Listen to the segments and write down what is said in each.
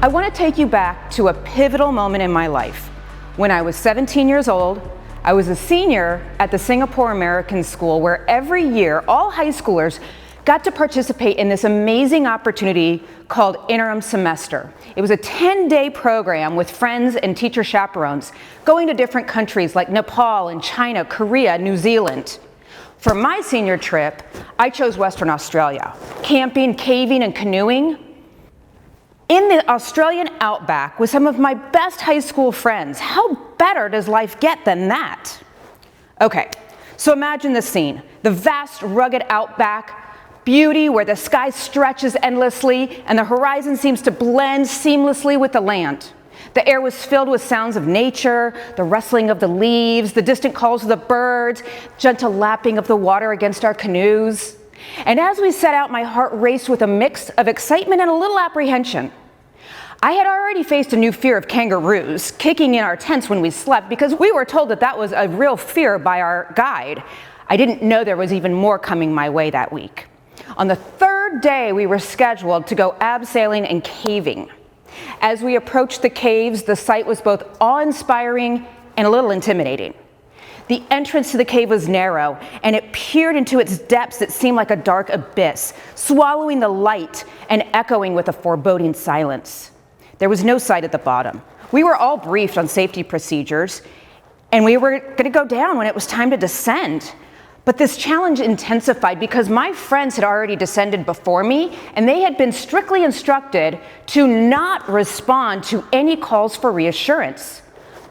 I want to take you back to a pivotal moment in my life. When I was 17 years old, I was a senior at the Singapore American School, where every year all high schoolers got to participate in this amazing opportunity called interim semester. It was a 10-day program with friends and teacher chaperones going to different countries like Nepal and China, Korea, New Zealand. For my senior trip, I chose Western Australia, camping, caving, and canoeing in the Australian Outback with some of my best high school friends. How better does life get than that? Okay, so imagine the scene. The vast, rugged outback, beauty where the sky stretches endlessly and the horizon seems to blend seamlessly with the land. The air was filled with sounds of nature, the rustling of the leaves, the distant calls of the birds, gentle lapping of the water against our canoes. And as we set out, my heart raced with a mix of excitement and a little apprehension. I had already faced a new fear of kangaroos kicking in our tents when we slept because we were told that that was a real fear by our guide. I didn't know there was even more coming my way that week. On the third day, we were scheduled to go abseiling and caving. As we approached the caves, the sight was both awe-inspiring and a little intimidating. The entrance to the cave was narrow, and it peered into its depths that seemed like a dark abyss, swallowing the light and echoing with a foreboding silence. There was no sight at the bottom. We were all briefed on safety procedures, and we were going to go down when it was time to descend. But this challenge intensified because my friends had already descended before me, and they had been strictly instructed to not respond to any calls for reassurance.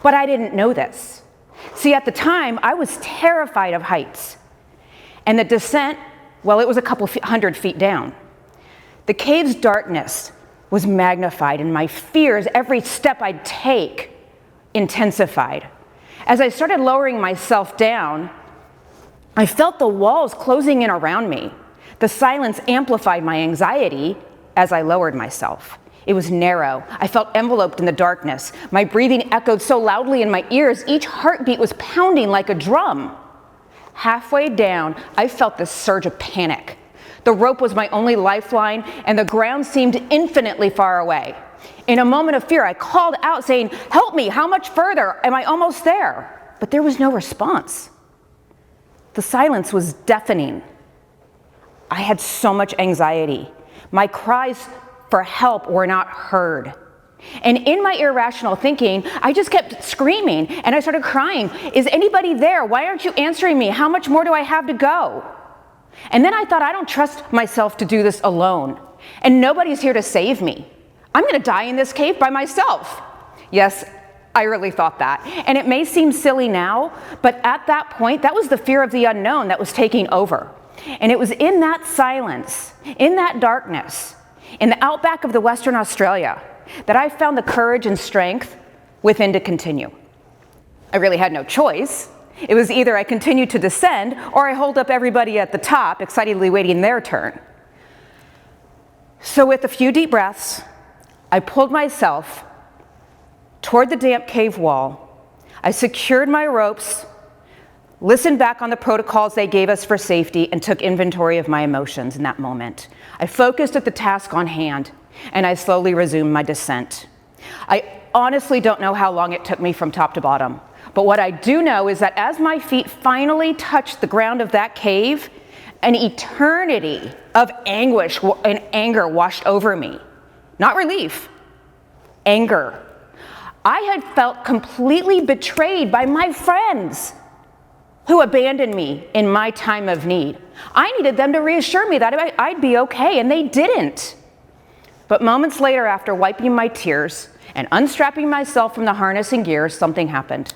But I didn't know this. See, at the time, I was terrified of heights. And the descent, well, it was a couple hundred feet down. The cave's darkness was magnified, and my fears, every step I'd take, intensified. As I started lowering myself down, I felt the walls closing in around me. The silence amplified my anxiety as I lowered myself. It was narrow. I felt enveloped in the darkness. My breathing echoed so loudly in my ears, each heartbeat was pounding like a drum. Halfway down, I felt this surge of panic. The rope was my only lifeline, and the ground seemed infinitely far away. In a moment of fear, I called out saying, "Help me, how much further? Am I almost there?" But there was no response. The silence was deafening. I had so much anxiety. My cries for help were not heard. And in my irrational thinking, I just kept screaming, and I started crying. "Is anybody there? Why aren't you answering me? How much more do I have to go?" And then I thought, I don't trust myself to do this alone, and nobody's here to save me. I'm gonna die in this cave by myself. Yes, I really thought that. And it may seem silly now, but at that point, that was the fear of the unknown that was taking over. And it was in that silence, in that darkness, in the outback of the Western Australia, that I found the courage and strength within to continue. I really had no choice. It was either I continued to descend or I hold up everybody at the top, excitedly waiting their turn. So with a few deep breaths, I pulled myself toward the damp cave wall. I secured my ropes, listened back on the protocols they gave us for safety, and took inventory of my emotions in that moment. I focused at the task on hand, and I slowly resumed my descent. I honestly don't know how long it took me from top to bottom, but what I do know is that as my feet finally touched the ground of that cave, an eternity of anguish and anger washed over me. Not relief, anger. I had felt completely betrayed by my friends who abandoned me in my time of need. I needed them to reassure me that I'd be okay, and they didn't. But moments later, after wiping my tears and unstrapping myself from the harness and gears, something happened.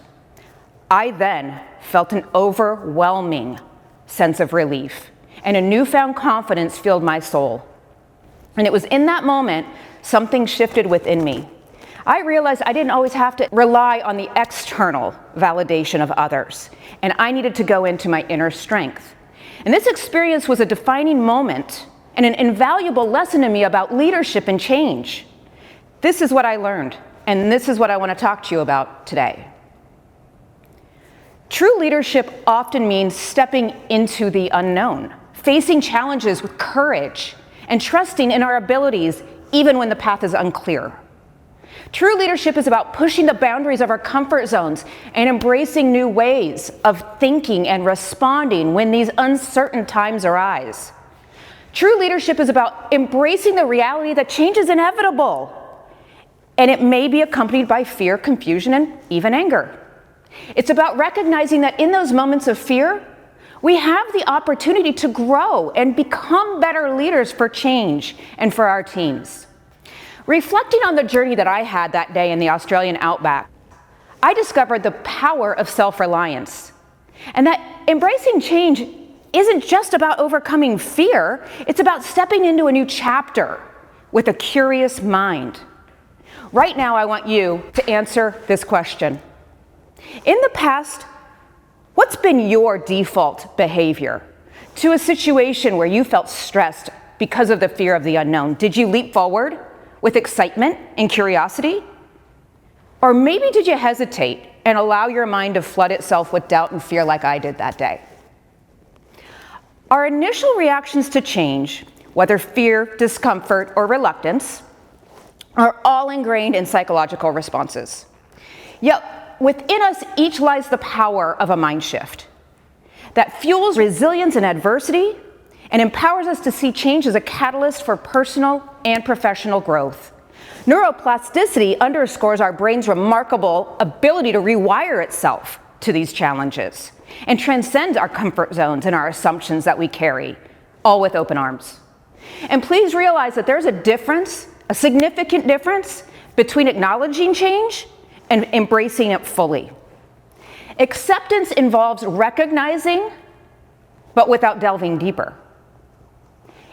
I then felt an overwhelming sense of relief, and a newfound confidence filled my soul. And it was in that moment something shifted within me. I realized I didn't always have to rely on the external validation of others, and I needed to go into my inner strength. And this experience was a defining moment and an invaluable lesson to me about leadership and change. This is what I learned, and this is what I want to talk to you about today. True leadership often means stepping into the unknown, facing challenges with courage, and trusting in our abilities even when the path is unclear. True leadership is about pushing the boundaries of our comfort zones and embracing new ways of thinking and responding when these uncertain times arise. True leadership is about embracing the reality that change is inevitable, and it may be accompanied by fear, confusion, and even anger. It's about recognizing that in those moments of fear, we have the opportunity to grow and become better leaders for change and for our teams. Reflecting on the journey that I had that day in the Australian Outback, I discovered the power of self-reliance, and that embracing change isn't just about overcoming fear, it's about stepping into a new chapter with a curious mind. Right now, I want you to answer this question. In the past, what's been your default behavior to a situation where you felt stressed because of the fear of the unknown? Did you leap forward with excitement and curiosity? Or maybe did you hesitate and allow your mind to flood itself with doubt and fear like I did that day? Our initial reactions to change, whether fear, discomfort, or reluctance, are all ingrained in psychological responses. Yet within us each lies the power of a mind shift that fuels resilience in adversity and empowers us to see change as a catalyst for personal and professional growth. Neuroplasticity underscores our brain's remarkable ability to rewire itself to these challenges and transcends our comfort zones and our assumptions that we carry, all with open arms. And please realize that there's a difference, a significant difference, between acknowledging change and embracing it fully. Acceptance involves recognizing, but without delving deeper.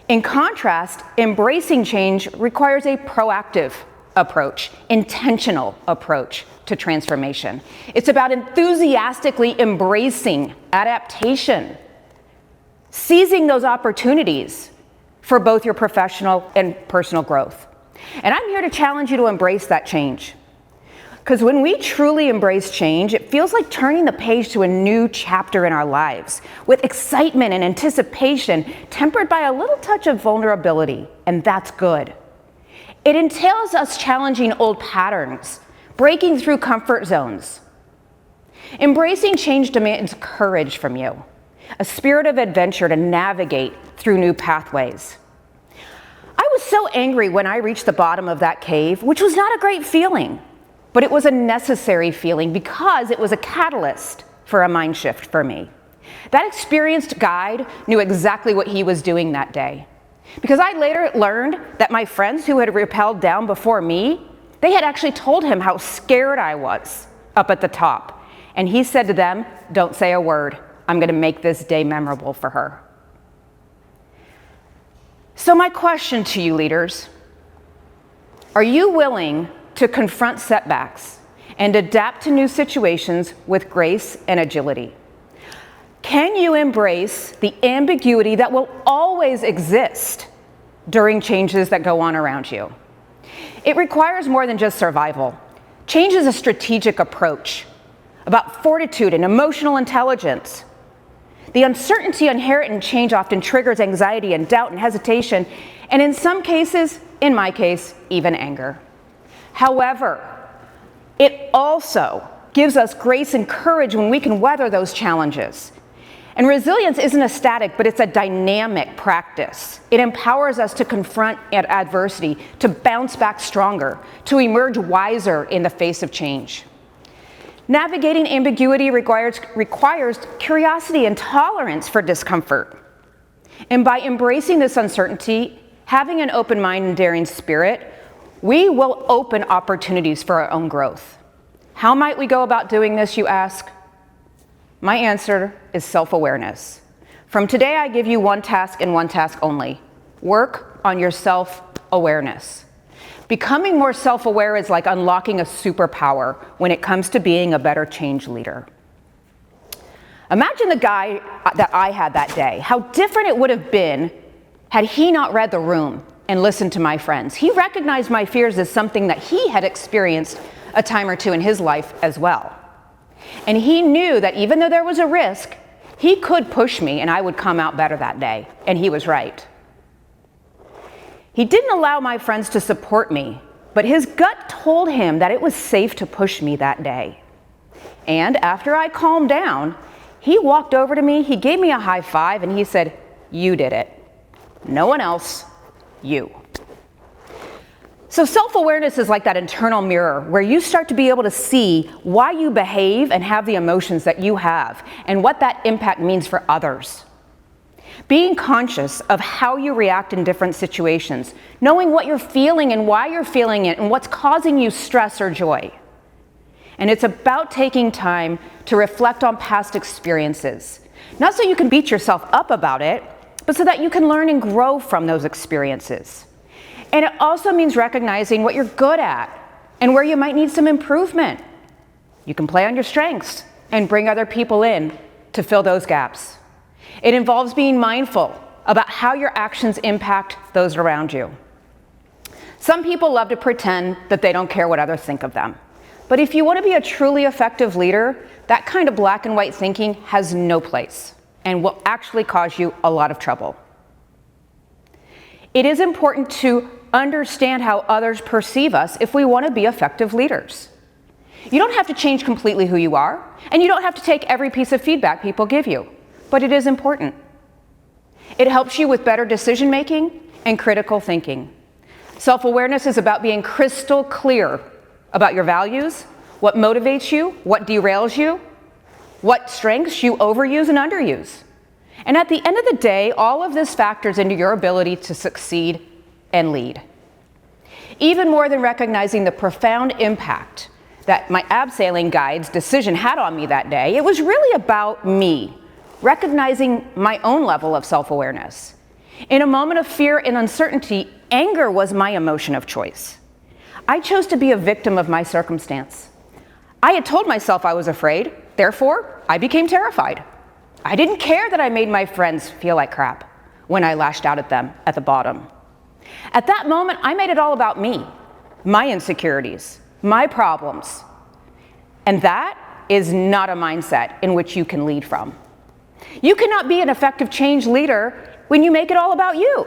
In contrast, embracing change requires a proactive approach, intentional approach to transformation. It's about enthusiastically embracing adaptation, seizing those opportunities for both your professional and personal growth. And I'm here to challenge you to embrace that change. Because when we truly embrace change, it feels like turning the page to a new chapter in our lives with excitement and anticipation tempered by a little touch of vulnerability, and that's good. It entails us challenging old patterns, breaking through comfort zones. Embracing change demands courage from you, a spirit of adventure to navigate through new pathways. I was so angry when I reached the bottom of that cave, which was not a great feeling. But it was a necessary feeling because it was a catalyst for a mind shift for me. That experienced guide knew exactly what he was doing that day. Because I later learned that my friends who had rappelled down before me, they had actually told him how scared I was up at the top. And he said to them, "Don't say a word. I'm going to make this day memorable for her." So my question to you leaders, are you willing to confront setbacks and adapt to new situations with grace and agility? Can you embrace the ambiguity that will always exist during changes that go on around you? It requires more than just survival. Change is a strategic approach about fortitude and emotional intelligence. The uncertainty inherent in change often triggers anxiety and doubt and hesitation, and in some cases, in my case, even anger. However, it also gives us grace and courage when we can weather those challenges. And resilience isn't a static, but it's a dynamic practice. It empowers us to confront adversity, to bounce back stronger, to emerge wiser in the face of change. Navigating ambiguity requires curiosity and tolerance for discomfort. And by embracing this uncertainty, having an open mind and daring spirit, we will open opportunities for our own growth. How might we go about doing this, you ask? My answer is self-awareness. From today, I give you one task and one task only. Work on your self-awareness. Becoming more self-aware is like unlocking a superpower when it comes to being a better change leader. Imagine the guy that I had that day, how different it would have been had he not read the room and listened to my friends. He recognized my fears as something that he had experienced a time or two in his life as well. And he knew that even though there was a risk, he could push me and I would come out better that day. And he was right. He didn't allow my friends to support me, but his gut told him that it was safe to push me that day. And after I calmed down, he walked over to me, he gave me a high five, and he said, "You did it. No one else, you." So self-awareness is like that internal mirror where you start to be able to see why you behave and have the emotions that you have and what that impact means for others. Being conscious of how you react in different situations, knowing what you're feeling and why you're feeling it and what's causing you stress or joy. And it's about taking time to reflect on past experiences, not so you can beat yourself up about it, but so that you can learn and grow from those experiences. And it also means recognizing what you're good at and where you might need some improvement. You can play on your strengths and bring other people in to fill those gaps. It involves being mindful about how your actions impact those around you. Some people love to pretend that they don't care what others think of them. But if you want to be a truly effective leader, that kind of black and white thinking has no place and will actually cause you a lot of trouble. It is important to understand how others perceive us if we want to be effective leaders. You don't have to change completely who you are, and you don't have to take every piece of feedback people give you, but it is important. It helps you with better decision making and critical thinking. Self-awareness is about being crystal clear about your values, what motivates you, what derails you, what strengths you overuse and underuse. And at the end of the day, all of this factors into your ability to succeed and lead. Even more than recognizing the profound impact that my abseiling guide's decision had on me that day, it was really about me, recognizing my own level of self-awareness. In a moment of fear and uncertainty, anger was my emotion of choice. I chose to be a victim of my circumstance. I had told myself I was afraid, therefore, I became terrified. I didn't care that I made my friends feel like crap when I lashed out at them at the bottom. At that moment, I made it all about me, my insecurities, my problems. And that is not a mindset in which you can lead from. You cannot be an effective change leader when you make it all about you.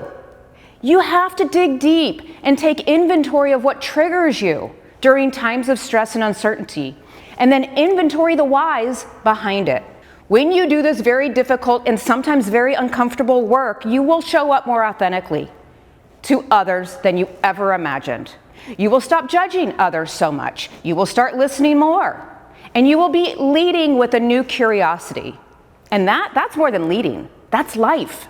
You have to dig deep and take inventory of what triggers you during times of stress and uncertainty, and then inventory the whys behind it. When you do this very difficult and sometimes very uncomfortable work, you will show up more authentically to others than you ever imagined. You will stop judging others so much. You will start listening more. And you will be leading with a new curiosity. And that's more than leading. That's life.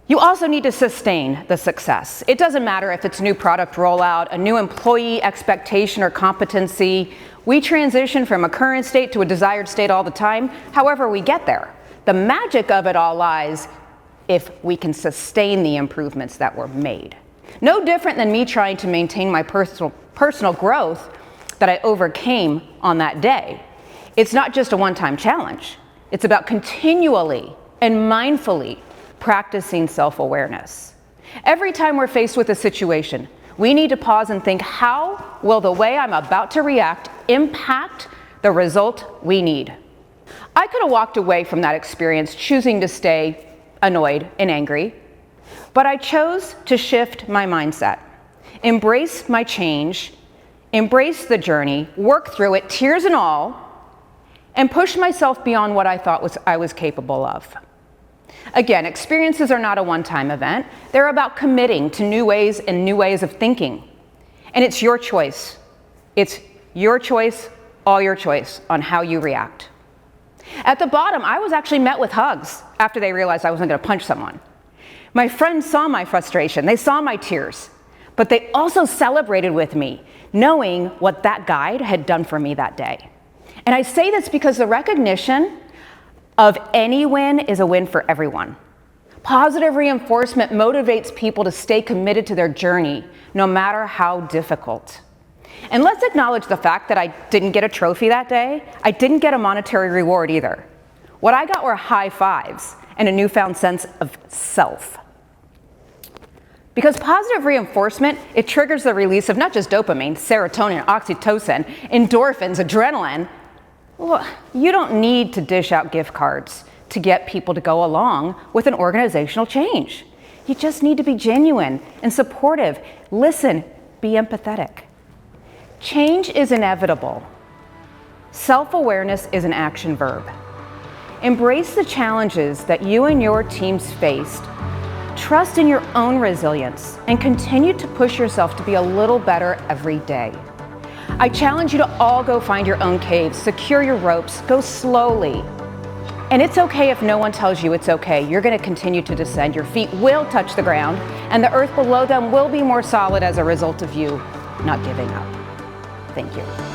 You also need to sustain the success. It doesn't matter if it's new product rollout, a new employee expectation or competency. We transition from a current state to a desired state all the time, however we get there. The magic of it all lies if we can sustain the improvements that were made. No different than me trying to maintain my personal growth that I overcame on that day. It's not just a one-time challenge. It's about continually and mindfully practicing self-awareness. Every time we're faced with a situation, we need to pause and think, how will the way I'm about to react impact the result we need? I could have walked away from that experience choosing to stay annoyed and angry, but I chose to shift my mindset, embrace my change, embrace the journey, work through it, tears and all, and push myself beyond what I thought I was capable of. Again, experiences are not a one-time event. They're about committing to new ways and new ways of thinking. And it's your choice. It's your choice, all your choice on how you react. At the bottom, I was actually met with hugs after they realized I wasn't going to punch someone. My friends saw my frustration. They saw my tears. But they also celebrated with me, knowing what that guide had done for me that day. And I say this because the recognition of any win is a win for everyone. Positive reinforcement motivates people to stay committed to their journey, no matter how difficult. And let's acknowledge the fact that I didn't get a trophy that day. I didn't get a monetary reward either. What I got were high fives and a newfound sense of self. Because positive reinforcement, it triggers the release of not just dopamine, serotonin, oxytocin, endorphins, adrenaline. Well, you don't need to dish out gift cards to get people to go along with an organizational change. You just need to be genuine and supportive. Listen be empathetic. Change is inevitable. Self-awareness is an action verb. Embrace the challenges that you and your teams faced. Trust in your own resilience and continue to push yourself to be a little better every day. I challenge you to all go find your own caves, secure your ropes, go slowly. And it's okay if no one tells you it's okay. You're going to continue to descend. Your feet will touch the ground, and the earth below them will be more solid as a result of you not giving up. Thank you.